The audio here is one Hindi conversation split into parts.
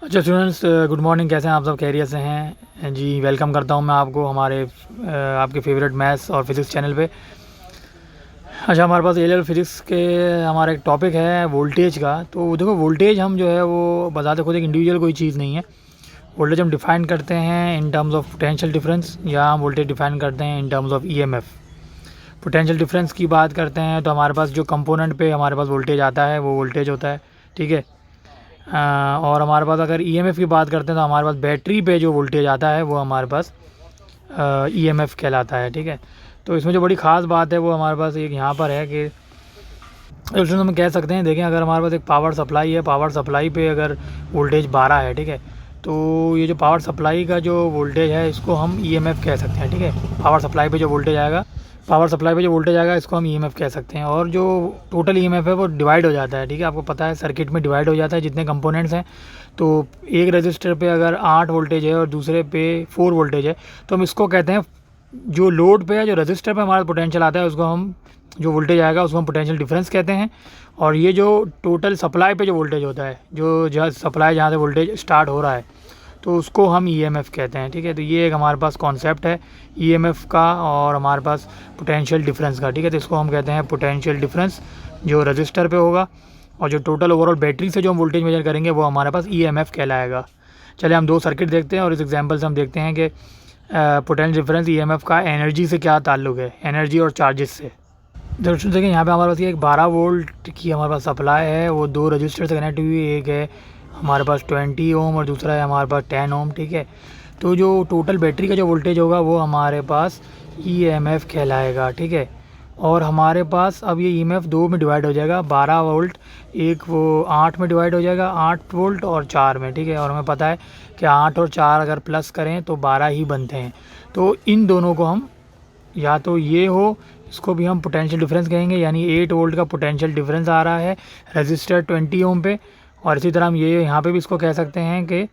अच्छा स्टूडेंट्स, गुड मॉर्निंग। कैसे हैं आप सब? खैरियत से हैं जी? वेलकम करता हूं मैं आपको हमारे आपके फेवरेट मैथ्स और फिज़िक्स चैनल पे। अच्छा, हमारे पास ए लेवल फिज़िक्स के हमारा एक टॉपिक है वोल्टेज का। तो देखो, वोल्टेज हम जो है वो बताते खुद एक इंडिविजुअल कोई चीज़ नहीं है। वोल्टेज हम डिफ़ाइन करते हैं in terms of potential difference, या हम वोल्टेज डिफ़ाइन करते हैं in terms of EMF. Potential difference की बात करते हैं तो हमारे पास जो कंपोनेंट पे हमारे पास वोल्टेज आता है वो वोल्टेज होता है, ठीक है। और हमारे पास अगर ईएमएफ की बात करते हैं तो हमारे पास बैटरी पे जो वोल्टेज आता है वो हमारे पास ईएमएफ कहलाता है, ठीक है। तो इसमें जो बड़ी ख़ास बात है वो हमारे पास एक यहाँ पर है कि उसमें हम कह सकते हैं, देखें, अगर हमारे पास एक पावर सप्लाई है, पावर सप्लाई पे अगर वोल्टेज 12 है, ठीक है, तो ये जो पावर सप्लाई का जो वोल्टेज है इसको हम ईएमएफ कह सकते हैं, ठीक है। पावर सप्लाई पे जो वोल्टेज आएगा, इसको हम ईएमएफ कह सकते हैं। और जो टोटल ईएमएफ है वो डिवाइड हो जाता है, ठीक है। आपको पता है सर्किट में डिवाइड हो जाता है जितने कंपोनेंट्स हैं। तो एक रजिस्टर पे अगर 8 वोल्टेज है और दूसरे पे 4 वोल्टेज है तो हम इसको कहते हैं, जो लोड पे है, जो रजिस्टर पे हमारा पोटेंशियल आता है उसको हम, जो वोल्टेज आएगा उसको हम पोटेंशियल डिफरेंस कहते हैं। और ये जो टोटल सप्लाई पे जो वोल्टेज होता है, जो जहाँ सप्लाई, जहाँ से वोल्टेज स्टार्ट हो रहा है, तो उसको हम ईएमएफ कहते हैं, ठीक है। तो ये एक हमारे पास कॉन्सेप्ट है ईएमएफ का और हमारे पास पोटेंशियल डिफरेंस का, ठीक है। तो इसको हम कहते हैं पोटेंशियल डिफरेंस जो रजिस्टर पे होगा, और जो टोटल ओवरऑल बैटरी से जो हम वोल्टेज मेजर करेंगे वो हमारे पास ईएमएफ कहलाएगा। चलिए हम दो सर्किट देखते हैं और इस एग्जांपल से हम देखते हैं कि पोटेंशियल डिफरेंस ईएमएफ का एनर्जी से क्या ताल्लुक है, एनर्जी और चार्जेस से। दर्शक देखिए, यहाँ पे हमारे पास ये एक 12 वोल्ट की हमारे पास सप्लाई है, वो दो रजिस्टर से कनेक्ट हुई है। एक है हमारे पास 20 ओम और दूसरा है हमारे पास 10 ओम, ठीक है। तो जो टोटल बैटरी का जो वोल्टेज होगा वो हमारे पास ईएमएफ कहलाएगा, ठीक है। और हमारे पास अब ये ईएमएफ दो में डिवाइड हो जाएगा, 12 वोल्ट एक वो 8 में डिवाइड हो जाएगा, 8 वोल्ट और 4 में, ठीक है। और हमें पता है कि 8 और 4 अगर प्लस करें तो 12 ही बनते हैं। तो इन दोनों को हम, या तो ये हो, इसको भी हम पोटेंशियल डिफरेंस कहेंगे, यानी 8 वोल्ट का पोटेंशियल डिफरेंस आ रहा है रजिस्टर 20 ओम पे। और इसी तरह हम ये यहाँ पे भी इसको कह सकते हैं कि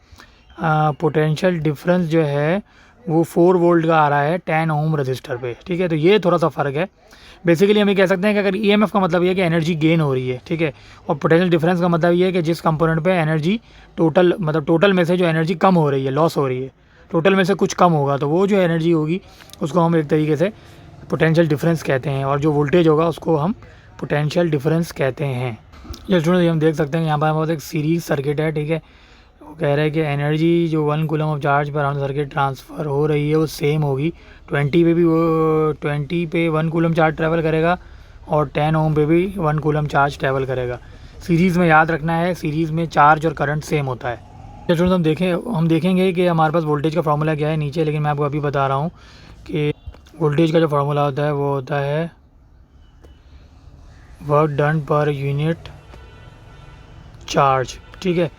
पोटेंशियल डिफरेंस जो है वो 4 वोल्ट का आ रहा है 10 ओम रजिस्टर पे, ठीक है। तो ये थोड़ा सा फ़र्क है। बेसिकली हम ये कह सकते हैं कि अगर ईएमएफ का मतलब ये है कि एनर्जी गेन हो रही है, ठीक है, और पोटेंशियल डिफरेंस का मतलब ये है कि जिस कंपोनेंट पे एनर्जी टोटल, मतलब टोटल में से जो एनर्जी कम हो रही है, लॉस हो रही है, टोटल में से कुछ कम होगा, तो वो जो एनर्जी होगी उसको हम एक तरीके से पोटेंशियल डिफरेंस कहते हैं। और जो वोल्टेज होगा उसको हम पोटेंशियल डिफरेंस कहते हैं। ये स्टूडेंट हम देख सकते हैं यहाँ पर हमारे पास एक सीरीज सर्किट है, ठीक है। वो कह रहा है कि एनर्जी जो 1 कूलम ऑफ चार्ज पर अराउंड सर्किट ट्रांसफ़र हो रही है वो सेम होगी। 20 पे भी वो 20 पे 1 कूलम चार्ज ट्रैवल करेगा और 10 ओम पे भी 1 कूलम चार्ज ट्रैवल करेगा। सीरीज़ में याद रखना है, सीरीज़ में चार्ज और करंट सेम होता है। स्टूडेंट हम देखेंगे कि हमारे पास वोल्टेज का फार्मूला क्या है नीचे, लेकिन मैं आपको अभी बता रहा हूँ कि वोल्टेज का जो फार्मूला होता है वो होता है work done per unit charge, ठीक है।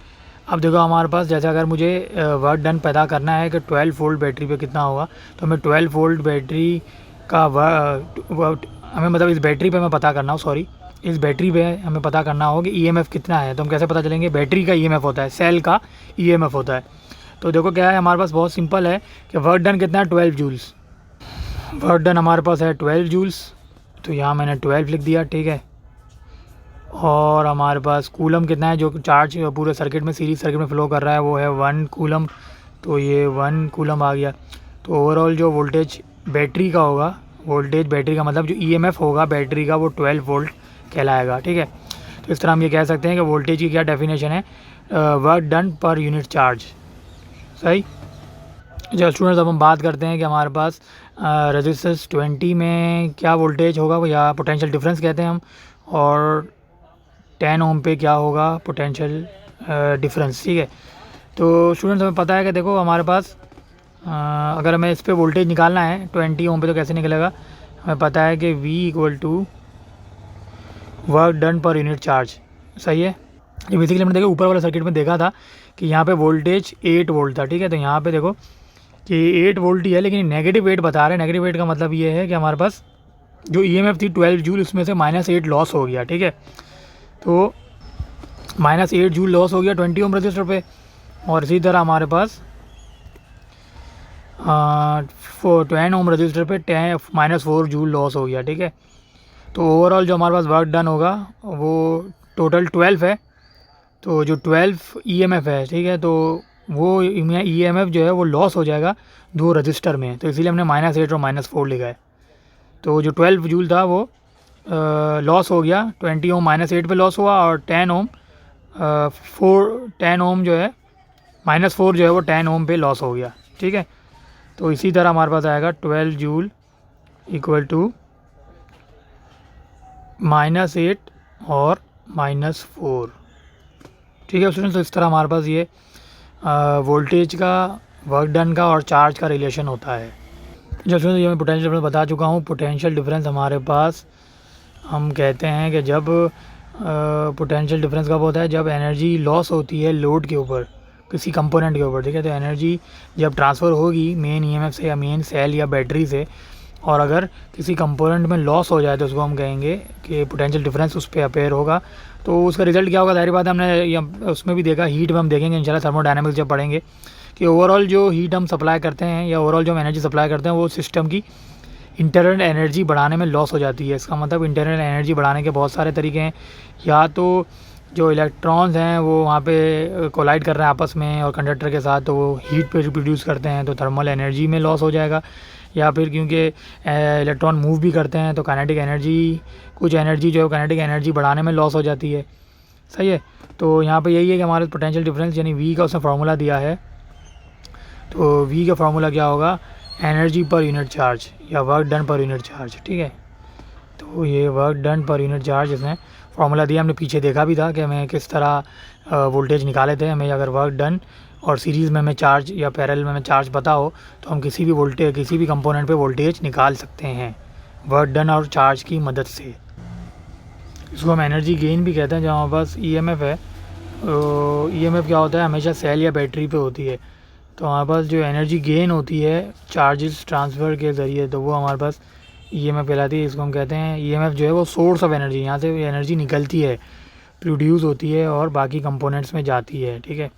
अब देखो हमारे पास, जैसे अगर मुझे वर्क डन पैदा करना है कि 12 वोल्ट बैटरी पे कितना होगा, तो हमें 12 वोल्ट बैटरी का हमें, मतलब इस बैटरी पे हमें पता करना हो, सॉरी, इस बैटरी पे हमें पता करना हो कि ईएमएफ कितना है। तो हम कैसे पता चलेंगे? बैटरी का ईएमएफ होता है, सेल का ईएमएफ होता है। तो देखो क्या है, हमारे पास बहुत सिंपल है कि वर्क डन कितना है, 12 जूल्स। वर्क डन हमारे पास है 12 जूल्स, तो यहाँ मैंने 12 लिख दिया, ठीक है। और हमारे पास कूलम कितना है, जो चार्ज पूरे सर्किट में, सीरीज सर्किट में फ़्लो कर रहा है, वो है 1 कूलम, तो ये 1 कूलम आ गया। तो ओवरऑल जो वोल्टेज बैटरी का होगा, वोल्टेज बैटरी का मतलब जो ईएमएफ होगा बैटरी का, वो 12 वोल्ट कहलाएगा, ठीक है। तो इस तरह हम ये कह सकते हैं कि वोल्टेज की क्या डेफिनेशन है, work done per unit charge, सही। जो स्टूडेंट्स, अब हम बात करते हैं कि हमारे पास रेजिस्टेंस 20 में क्या वोल्टेज होगा, या पोटेंशियल डिफरेंस कहते हैं हम, और 10 ओम पे क्या होगा पोटेंशियल डिफरेंस, ठीक है। तो स्टूडेंट्स हमें पता है कि देखो हमारे पास अगर हमें इस पे वोल्टेज निकालना है 20 ओम पे, तो कैसे निकलेगा? हमें पता है कि V equal to work done per unit charge, सही है। ये बेसिकली हमने देखा ऊपर वाले सर्किट में देखा था कि यहाँ पे वोल्टेज 8 वोल्ट था, ठीक है। तो यहाँ पे देखो कि 8 वोल्ट ही है, लेकिन नेगेटिव 8 बता रहे हैं। नेगेटिव 8 का मतलब ये है कि हमारे पास जो ईएमएफ थी 12 जूल, उसमें से -8 लॉस हो गया, ठीक है। तो -8 जूल लॉस हो गया 20 ओम रजिस्टर पे। और इसी तरह हमारे पास 10 ओम रजिस्टर पे -4 जूल लॉस हो गया, ठीक है। तो ओवरऑल जो हमारे पास वर्क डन होगा वो टोटल 12 है, तो जो 12 EMF है, ठीक है, तो वो EMF जो है वो लॉस हो जाएगा 2 रजिस्टर में, तो इसीलिए हमने -8 और -4 लिखा है। तो जो 12 जूल था वो लॉस हो गया, 20 ओम -8 पे लॉस हुआ, और 10 ओम 10 ओम जो है -4 जो है वो 10 ओम पे लॉस हो गया, ठीक है। तो इसी तरह हमारे पास आएगा 12 जूल इक्वल टू -8 और -4, ठीक है स्टूडेंट्स। तो इस तरह हमारे पास ये वोल्टेज का, वर्क डन का और चार्ज का रिलेशन होता है। जब स्टूडेंट्स ये मैं पोटेंशियल डिफरेंस बता चुका हूँ। पोटेंशियल डिफरेंस हमारे पास हम कहते हैं कि जब पोटेंशियल डिफरेंस कब होता है, जब एनर्जी लॉस होती है लोड के ऊपर, किसी कंपोनेंट के ऊपर, ठीक है। तो एनर्जी जब ट्रांसफ़र होगी मेन EMF से या मेन सेल या बैटरी से, और अगर किसी कंपोनेंट में लॉस हो जाए तो उसको हम कहेंगे कि पोटेंशियल डिफरेंस उस पर अपेयर होगा। तो उसका रिजल्ट क्या होगा, जाहिर बात है हमने उसमें भी देखा, हीट में हम देखेंगे इंशाल्लाह थर्मोडायनामिक्स जब पढ़ेंगे, कि ओवरऑल जो हीट हम सप्लाई करते हैं या ओवरऑल जो हम एनर्जी सप्लाई करते हैं वो सिस्टम की इंटरनल एनर्जी बढ़ाने में लॉस हो जाती है। इसका मतलब इंटरनल एनर्जी बढ़ाने के बहुत सारे तरीके हैं। या तो जो इलेक्ट्रॉन्स हैं वो वहाँ पे कोलाइड कर रहे हैं आपस में और कंडक्टर के साथ, तो वो हीट पे प्रोड्यूस करते हैं, तो थर्मल एनर्जी में लॉस हो जाएगा। या फिर क्योंकि इलेक्ट्रॉन मूव भी करते हैं तो काइनेटिक एनर्जी, कुछ एनर्जी जो है काइनेटिक एनर्जी बढ़ाने में लॉस हो जाती है, सही है। तो यहाँ पे यही है कि हमारे पोटेंशियल डिफरेंस यानी V का उसने फार्मूला दिया है। तो V का फार्मूला क्या होगा, एनर्जी पर यूनिट चार्ज या work done per unit charge, ठीक है। तो ये work done per unit charge इसने फार्मूला दिया। हमने पीछे देखा भी था कि हमें किस तरह वोल्टेज निकाले थे। हमें अगर वर्क डन और सीरीज़ में हमें चार्ज या पैरेलल में हमें चार्ज पता हो तो हम किसी भी वोल्टेज, किसी भी कंपोनेंट पे वोल्टेज निकाल सकते हैं वर्क डन और चार्ज की मदद से। इसको हम एनर्जी गेन भी कहते हैं। जहाँ हमारे पास EMF है, EMF क्या होता है, हमेशा सेल या बैटरी पे होती है। तो हमारे पास जो एनर्जी गेन होती है चार्जेस ट्रांसफ़र के ज़रिए, तो वो हमारे पास EMF कहलाती है। इसको हम कहते हैं EMF जो है वो सोर्स ऑफ एनर्जी, यहाँ से एनर्जी निकलती है, प्रोड्यूस होती है और बाकी कंपोनेंट्स में जाती है, ठीक है।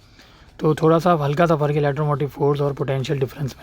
तो थोड़ा सा हल्का सा फ़र्क इलेक्ट्रोमोटिव फोर्स और पोटेंशियल डिफरेंस में।